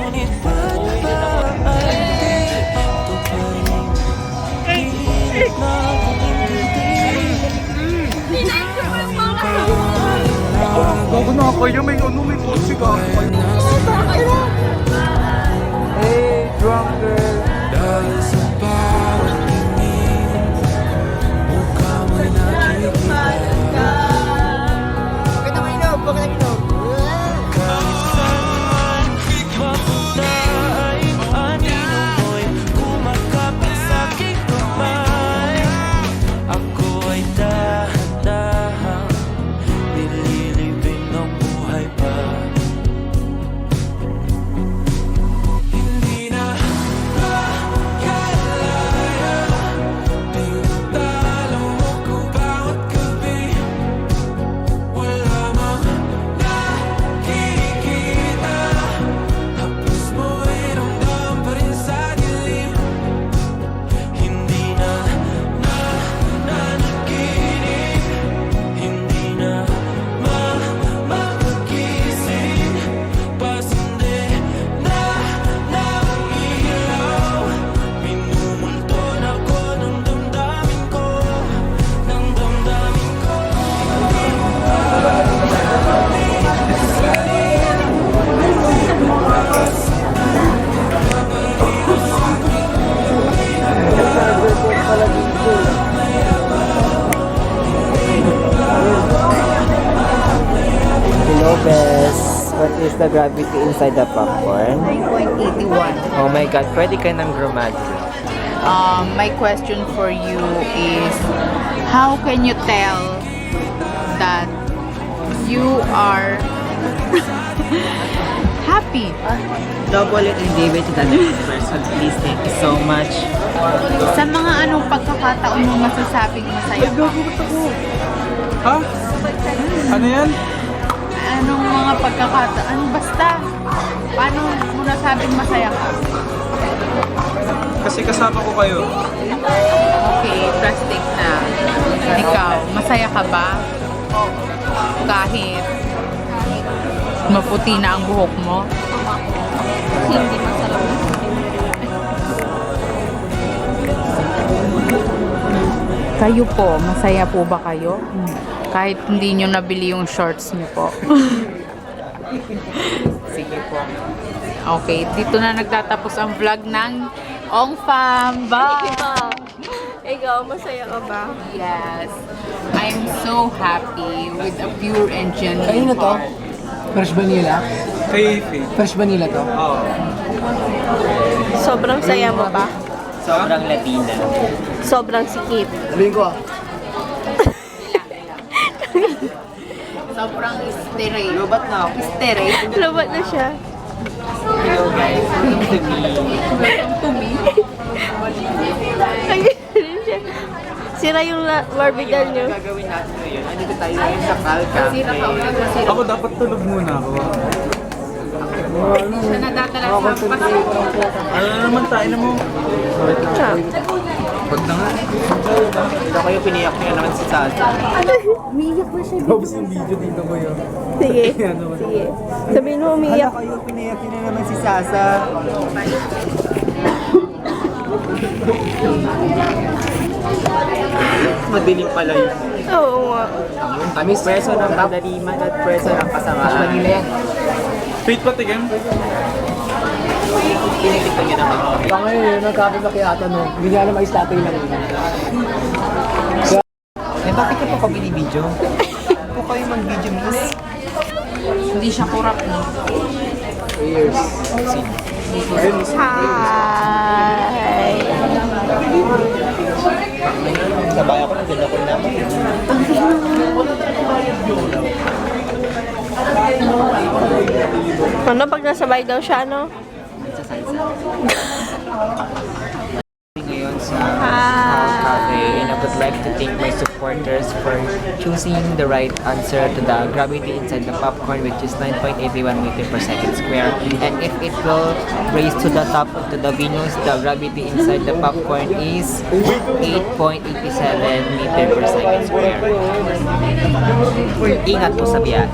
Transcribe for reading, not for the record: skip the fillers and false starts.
Ngunit ba't ba ay ito pa rin pilit na akong Bago na kayo, may kotse ka. Hey, drunk girl. dahil sa bawat tingin mukha mo'y nakikita kahit saan mapunta ay anino mo'y kumakapit sa aking kamay ako ay dahan-dahan nililibing ng buhay pa hindi na makalaya tinatalo mo ko bawat gabi wala mang nakikita hapos mo'y ramdam pa rin sa dilim hindi na nanaginip hindi na makagising pasindi na ng ilaw minumulton ako ng damdamin ko Hello, Bes. What is the gravity inside the popcorn? 9.81. Oh my God, pwede ka ng grammatics. My question for you is, how can you tell that you are happy? Double it and give it to the next person. Please, thank you so much. Sa mga anong pagkakataon mo masasabing masaya ka? Ha? Ano yan? Anong mga pagkakataon? Basta, paano mo nasabing masaya ka? Kasi kasama ko kayo. Okay, plastic na. Ikaw, masaya ka ba? Kahit maputi na ang buhok mo? Hindi masarap. Kayo po, masaya po ba kayo? Kahit hindi nyo nabili yung shorts nyo po. Sige po. Okay, dito na nagtatapos ang vlog ng Ong Fam. Bye! Ikaw, masaya ka ba? Yes. I'm so happy with a pure and genuine Kanino to? heart. Fresh vanilla? Kay Faith. Fresh vanilla to? Oo. Sobrang saya mo ba? Sobrang Latina. Sobrang sikip. Sabihin ko Sobrang sterile. Lubat na ako. Sterile. Labat na siya. Hello, guys. Welcome to me. Ay, siya. Sira yung Barbie doll niyo. Gagawin natin ngayon. Andito tayo ngayon sa Cal Masira ka ulit. Masira. Ako dapat tulog muna ako. Siya nadadala sa paso. Ano na naman tayo na mo? Siya. Pag na nga. Ito kayo piniyak niya naman si Salsa. Umiiyak na siya. Tapos yung video dito ko yun. Sige. Ano ba? Sige. Sabihin mo umiiyak. Kayo piniyak niya naman si Sasa. Madilim pala yun. Oo nga. Yung tamis preso ng kadaliman at preso ng kasamaan. Manila yan. Faith patikim? Tinitikpan niya naman. pa ngayon yun, nagkakabaki ata no. Hindi niya alam ay statay lang yun. Eh, bakit ka po binibidyo? Po kayo mag-video, miss? Hindi siya kurap, no? Years. Hi. Sabay ako, nagdala ko naman. Ano pag nasabay daw siya, ano? Ngayon sa House Cafe, and I would like to thank my supporters for choosing the right answer to the gravity inside the popcorn, which is 9.81 meter per second square. And if it will raise to the top to the Venus, the gravity inside the popcorn is 8.87 meter per second square. Ingat po sa biyahe.